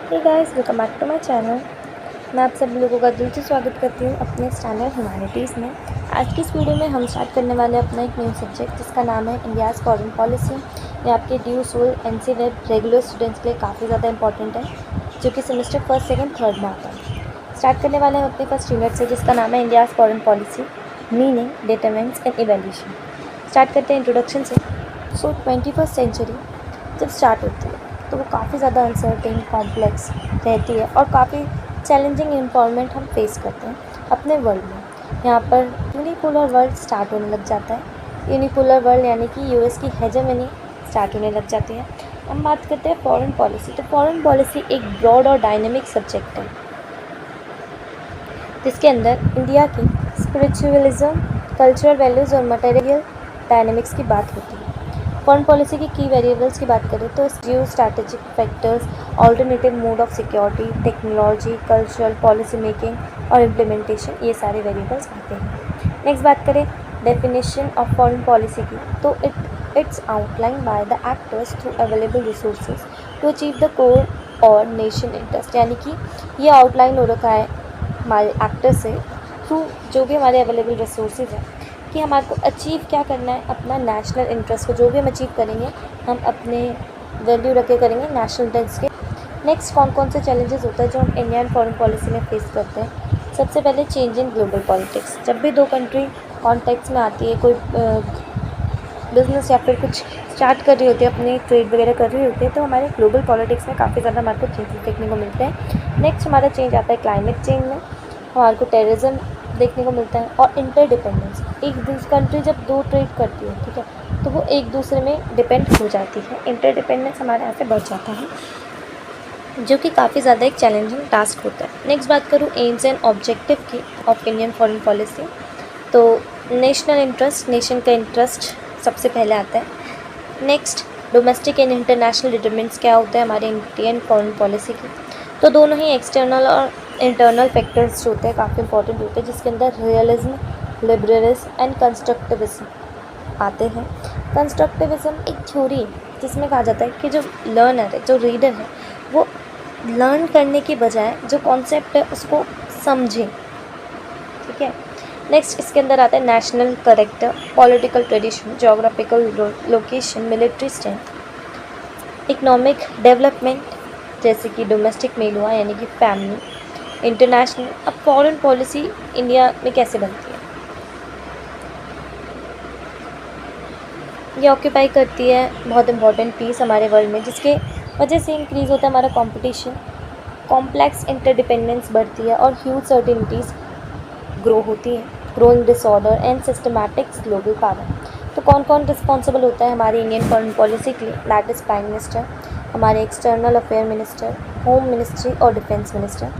Hey guys, welcome back to my channel. मैं आप सब लोगों का दिल से स्वागत करती हूँ अपने स्टैंडर्ड ह्यूमैनिटीज़ में। आज की इस वीडियो में हम स्टार्ट करने वाले हैं अपना एक न्यू सब्जेक्ट जिसका नाम है इंडियाज़ फॉरेन पॉलिसी। ये आपके DU SOL NC NET regular students के लिए काफ़ी ज़्यादा इंपॉर्टेंट है, जो कि सेमेस्टर फर्स्ट सेकंड थर्ड में आता है। स्टार्ट करने वाले हैं अपने फर्स्ट यूनिट से जिसका नाम है India's foreign policy, meaning, determinants and evaluation. Start करते हैं इंट्रोडक्शन से। 21st सेंचुरी जब स्टार्ट होती है तो वो काफ़ी ज़्यादा अनसर्टेन, कॉम्प्लेक्स रहती है और काफ़ी चैलेंजिंग इन्वायरमेंट हम फेस करते हैं अपने वर्ल्ड में। यहाँ पर यूनिपोलर वर्ल्ड स्टार्ट होने लग जाता है। यूनिपोलर वर्ल्ड यानी कि यूएस की हेजेमनी स्टार्ट होने लग जाती है। हम बात करते हैं फॉरेन पॉलिसी। तो फॉरेन पॉलिसी एक ब्रॉड और डायनेमिक सब्जेक्ट है जिसके अंदर इंडिया की स्पिरिचुअलिज्म, कल्चरल वैल्यूज़ और मटेरियल डायनेमिक्स की बात होती है। फॉरेन पॉलिसी की वेरिएबल्स की बात करें तो geostrategic factors, alternative mode of security, technology, cultural policy making और इम्प्लीमेंटेशन, ये सारे वेरिएबल्स आते हैं। नेक्स्ट बात करें डेफिनेशन ऑफ फॉरेन पॉलिसी की तो it's outline by the actors through available resources to achieve the core और नेशन इंटरेस्ट, यानी कि ये आउटलाइन हो रखा है हमारे एक्टर्स से थ्रू जो भी हमारे अवेलेबल रिसोर्सेज हैं कि हमारे को अचीव क्या करना है, अपना नेशनल इंटरेस्ट को जो भी हम अचीव करेंगे हम अपने वैल्यू रख के करेंगे नेशनल इंटरेस्ट के। नेक्स्ट कौन कौन से चैलेंजेस होता है जो हम इंडियन फॉरेन पॉलिसी में फेस करते हैं। सबसे पहले चेंज इन ग्लोबल पॉलिटिक्स। जब भी दो कंट्री कॉन्टेक्स्ट में आती है, कोई बिजनेस या फिर कुछ स्टार्ट कर रही होती है, अपनी ट्रेड वगैरह कर रही होती है, तो हमारे ग्लोबल पॉलिटिक्स में काफ़ी ज़्यादा हमारे को चेंजेस देखने को मिलते हैं। नेक्स्ट हमारा चेंज आता है क्लाइमेट चेंज में। हमारे को टेररिज्म देखने को मिलता है और इंटरडिपेंडेंस। एक दूसरी कंट्री जब दो ट्रेड करती है, ठीक है, तो वो एक दूसरे में डिपेंड हो जाती है। इंटरडिपेंडेंस हमारे यहाँ से बढ़ जाता है, जो कि काफ़ी ज़्यादा एक चैलेंजिंग टास्क होता है। नेक्स्ट बात करूँ एम्स एंड ऑब्जेक्टिव की ऑफ इंडियन फॉरेन पॉलिसी, तो नेशनल इंटरेस्ट, नेशन का इंटरेस्ट सबसे पहले आता है। Next domestic and international determinants क्या होता है हमारे इंडियन फॉरेन पॉलिसी की, तो दोनों ही एक्सटर्नल और इंटरनल फैक्टर्स जो होते हैं काफ़ी इंपॉर्टेंट होते हैं, जिसके अंदर रियलिज्म, लिबरलिज्म एंड कंस्ट्रक्टिविज्म आते हैं। कंस्ट्रक्टिविज्म एक थ्योरी जिसमें कहा जाता है कि जो लर्नर है, जो रीडर है, वो लर्न करने की बजाय जो कॉन्सेप्ट है उसको समझे, ठीक है। नेक्स्ट इसके अंदर आता है national character, political tradition, geographical location, military strength, economic development जैसे कि डोमेस्टिक मेल हुआ यानी कि फैमिली, इंटरनेशनल। अब फॉरेन पॉलिसी इंडिया में कैसे बनती है, ये ऑक्यूपाई करती है बहुत इंपॉर्टेंट पीस हमारे वर्ल्ड में, जिसके वजह से इंक्रीज़ होता है हमारा कंपटीशन, कॉम्प्लेक्स इंटरडिपेंडेंस बढ़ती है और ह्यूज सर्टेनिटीज़ ग्रो होती है, growing disorder and systematic global power. तो कौन कौन रिस्पॉन्सिबल होता है हमारी इंडियन फॉरेन पॉलिसी के लिए, दैट इज़ प्राइम मिनिस्टर, हमारे external affair minister, home ministry और डिफेंस मिनिस्टर।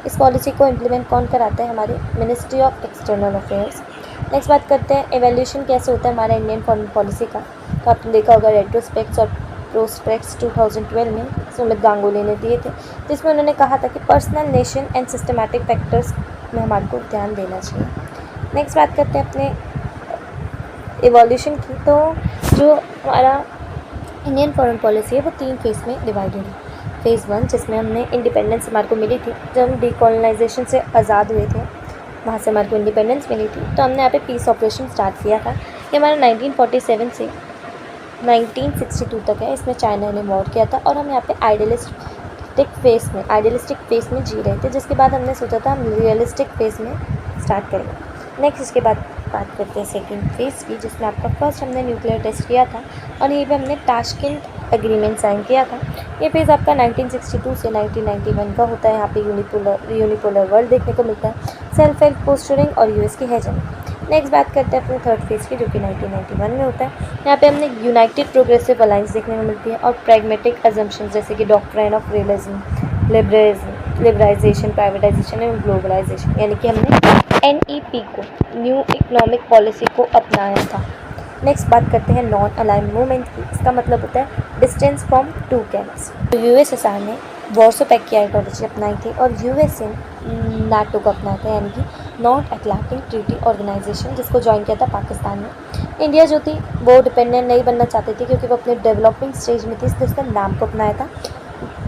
इस पॉलिसी को इम्प्लीमेंट कौन कराता है, हमारी ministry of external affairs. Next बात करते हैं एवेल्यूशन कैसे होता है हमारे इंडियन फॉरेन पॉलिसी का, तो आपने देखा होगा रेट्रोस्पेक्ट्स और प्रोस्पेक्ट्स 2012 में सुमित गांगुली ने दिए थे, जिसमें उन्होंने कहा था कि personal, nation and systematic factors में हमारे को ध्यान देना चाहिए। नेक्स्ट बात करते हैं अपने इवोल्यूशन की, तो जो हमारा इंडियन फॉरेन पॉलिसी है वो 3 फेज़ में डिवाइडेड है। फेज़ 1 जिसमें हमने इंडिपेंडेंस हमारे को मिली थी, जब हम डीकोलोनाइजेशन से आज़ाद हुए थे, वहाँ से हमारे को इंडिपेंडेंस मिली थी, तो हमने यहाँ पे पीस ऑपरेशन स्टार्ट किया था। ये हमारा 1947 से 1962 तक है। इसमें चाइना ने वॉर किया था और हम यहाँ पे आइडियलिस्टिक फेज़ में जी रहे थे, जिसके बाद हमने सोचा था हम रियलिस्टिक फेज़ में स्टार्ट करेंगे। नेक्स्ट इसके बाद बात करते हैं सेकेंड फेज़ की, जिसमें आपका फर्स्ट हमने न्यूक्लियर टेस्ट किया था और यहीं पे हमने ताशकंद एग्रीमेंट साइन किया था। ये फेज़ आपका 1962 से 1991 का होता है। यहाँ पे यूनिपोलर वर्ल्ड देखने को मिलता है, सेल्फ हेल्प पोस्चरिंग और यूएस की हेजेमनी। नेक्स्ट बात करते हैं अपने थर्ड फेज़ की, जो कि 1991 में होता है। यहाँ पे हमने यूनाइटेड प्रोग्रेसिव अलायंस देखने को मिलती है और प्रैग्मेटिक अजम्पशंस जैसे कि doctrine of realism, liberalisation, privatisation and globalisation, यानी कि हमने NEP को, न्यू इकोनॉमिक पॉलिसी को अपनाया था। नेक्स्ट बात करते हैं नॉन अलाइंड मूवमेंट की। इसका मतलब होता है डिस्टेंस फ्रॉम टू कैम्प्स। तो USSR ने वॉर्सो पैक्ट की आइडियोलॉजी अपनाई थी और USA नाटो को अपनाया था, यानी कि नॉर्थ अटलांटिक ट्रीटी ऑर्गेनाइजेशन, जिसको ज्वाइन किया था पाकिस्तान ने। इंडिया जो थी वो डिपेंडेंट नहीं बनना चाहती थी क्योंकि वो अपने डेवलपिंग स्टेज में थी, इसलिए उसने नाम को अपनाया था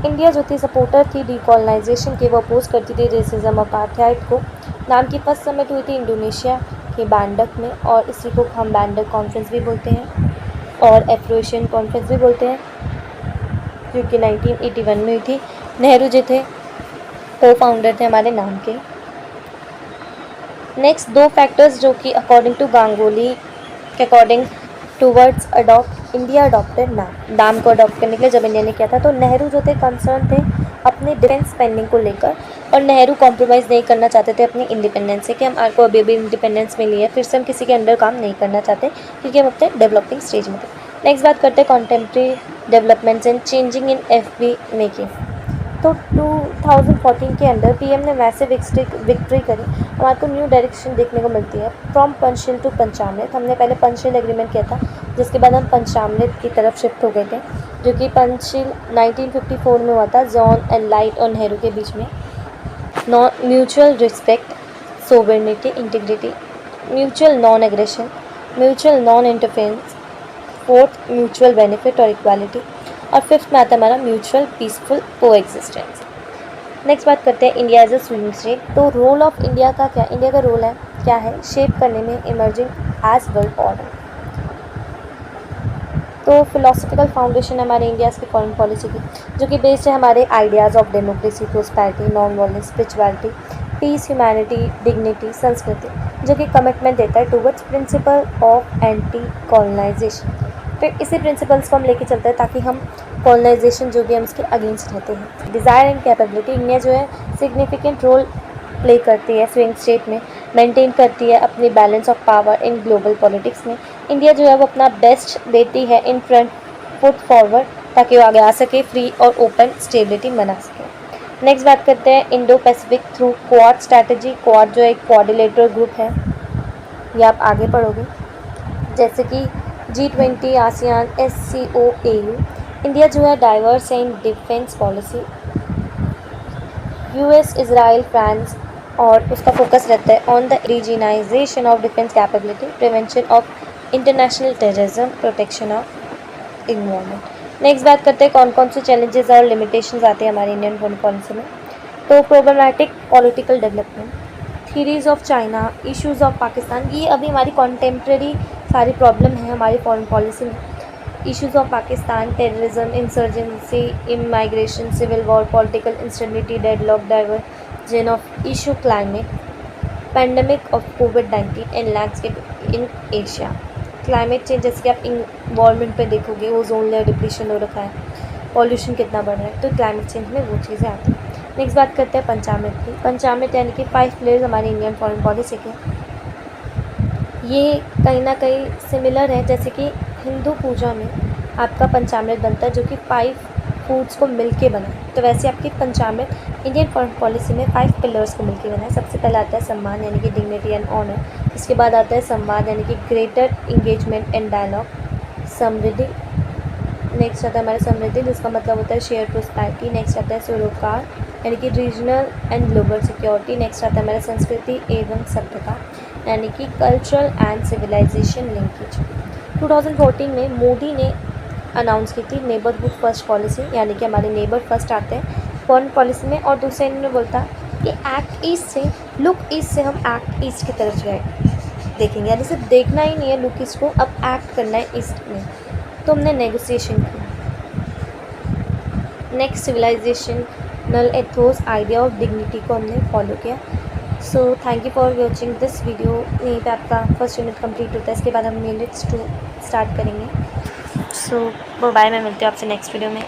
इंडिया जो थी सपोर्टर थी डीकॉलोनाइजेशन की, वो अपोज करती थी रेसिज्म और अपार्थाइड को। नाम की फर्स्ट समिट हुई थी इंडोनेशिया के बैंडक में, और इसी को हम बैंडक कॉन्फ्रेंस भी बोलते हैं और एफ्रो एशियन कॉन्फ्रेंस भी बोलते हैं, जो कि 1981 में हुई थी। नेहरू जी थे को फाउंडर थे हमारे नाम के। नेक्स्ट दो फैक्टर्स जो कि अकॉर्डिंग टू गांगुली के according towards adopt India adopted नाम को अडॉप्ट करने के लिए जब इंडिया ने किया था, तो नेहरू जो थे कंसर्न थे अपने डिफेंस स्पेंडिंग को लेकर, और नेहरू कॉम्प्रोमाइज़ नहीं करना चाहते थे अपनी इंडिपेंडेंस से, कि हम आपको अभी अभी इंडिपेंडेंस मिली है, फिर से हम किसी के अंडर काम नहीं करना चाहते, क्योंकि हम अपने डेवलपिंग स्टेज में थे। नेक्स्ट बात करते हैं contemporary developments and changing in FB making. तो 2014 के अंदर पीएम ने मैसिव विक्ट्री करी, हमारे को न्यू डायरेक्शन देखने को मिलती है फ्रॉम पंचशील टू पंचामृत। हमने पहले पंचशील एग्रीमेंट किया था, जिसके बाद हम पंचामृत की तरफ शिफ्ट हो गए थे, जो कि पंचशील 1954 में हुआ था जॉन एंड लाइट और नेहरू के बीच में। Mutual respect, sovereignty, integrity, mutual non aggression, mutual non interference, fourth mutual benefit और इक्वालिटी, और फिफ्थ में आता है हमारा mutual peaceful coexistence. Next बात करते हैं India as a swing state. तो रोल ऑफ इंडिया का क्या, इंडिया का रोल है क्या है शेप करने में इमर्जिंग एज वर्ल्ड ऑर्डर। तो फिलोसफिकल फाउंडेशन है हमारे इंडिया की फॉरेन पॉलिसी की, जो कि बेस्ड है हमारे ideas of democracy, prosperity, non violence, spirituality, peace, humanity, dignity, संस्कृति, जो कि कमिटमेंट देता है towards principle of anti colonisation. फिर इसी प्रिंसिपल्स को हम लेके चलते हैं ताकि हम कॉलोनाइजेशन जो भी हम उसके अगेंस्ट रहते हैं। डिज़ायर एंड कैपेबिलिटी, इंडिया जो है सिग्निफिकेंट रोल प्ले करती है स्विंग स्टेट में, मेंटेन करती है अपनी balance of power in global politics में। इंडिया जो है वो अपना बेस्ट देती है इन फ्रंट फुट फॉरवर्ड, ताकि वो आगे आ सके, फ्री और ओपन स्टेबिलिटी बना सके। नेक्स्ट बात करते हैं Indo Pacific through quad strategy. Quad जो है एक क्वाड्रिलेटरल ग्रुप है, ये आप आगे पढ़ोगे, जैसे कि G20, ASEAN, SCO, AU। India जो है डाइवर्स है in defence policy, US, Israel, France, और उसका फोकस रहता है on the regionalisation of defence capability, prevention of international terrorism, protection of environment. Next बात करते हैं कौन कौन से चैलेंजेस और लिमिटेशंस आते हैं हमारी इंडियन फॉरेन पॉलिसी में। तो problematic political development, theories of China, issues of Pakistan, ये अभी हमारी कॉन्टेम्प्रेरी सारी प्रॉब्लम है हमारी फॉरेन पॉलिसी में। Issues of Pakistan, terrorism, insurgency, immigration, civil war, political instability, deadlock, diversion of issue, climate, pandemic of कोविड-19 and landscape in Asia. Climate change, जैसे कि आप इन्वायरमेंट पे देखोगे, ओजोन लेयर डिप्लीशन हो रखा है, पॉल्यूशन कितना बढ़ रहा है, तो क्लाइमेट चेंज में वो चीज़ें आती हैं। नेक्स्ट बात करते हैं पंचामृत की। पंचामृत यानी कि 5 पिलर्स हमारी इंडियन फॉरेन पॉलिसी के, ये कहीं ना कहीं सिमिलर है, जैसे कि हिंदू पूजा में आपका पंचामृत बनता है, जो कि 5 फूड्स को मिलके बना है, तो वैसे आपकी पंचामृत इंडियन फॉरेन पॉलिसी में 5 पिलर्स को मिलके बना है। सबसे पहले आता है सम्मान यानी कि डिग्निटी एंड ऑनर, इसके बाद आता है संवाद यानी कि ग्रेटर इंगेजमेंट एंड डायलॉग, समृद्धि, नेक्स्ट आता है हमारा समृद्धि जिसका मतलब होता है शेयर प्रोस्पैरिटी, नेक्स्ट आता है सरोकार यानी कि regional and global security, next आता है हमारा संस्कृति एवं सभ्यता यानी कि कल्चरल एंड सिविलाइजेशन लिंकेज। 2014 में मोदी ने अनाउंस की थी नेबरहुड फर्स्ट पॉलिसी, यानी कि हमारे नेबर फर्स्ट आते हैं फॉरेन पॉलिसी में, और दूसरे इन्होंने बोलता कि एक्ट ईस्ट से, लुक ईस्ट से हम एक्ट ईस्ट की तरफ जाए देखेंगे, यानी सिर्फ देखना ही नहीं है लुक ईस्ट को, अब एक्ट करना है ईस्ट में। तो हमने नेगोशिएशन की। Next civilisational Athos idea of dignity को हमने फॉलो किया। So thank you for watching this video. यहीं पे आपका फर्स्ट यूनिट कंप्लीट होता है, इसके बाद हम यूनिट्स 2 स्टार्ट करेंगे। सो बाय, मैं मिलती हूँ आपसे नेक्स्ट वीडियो में।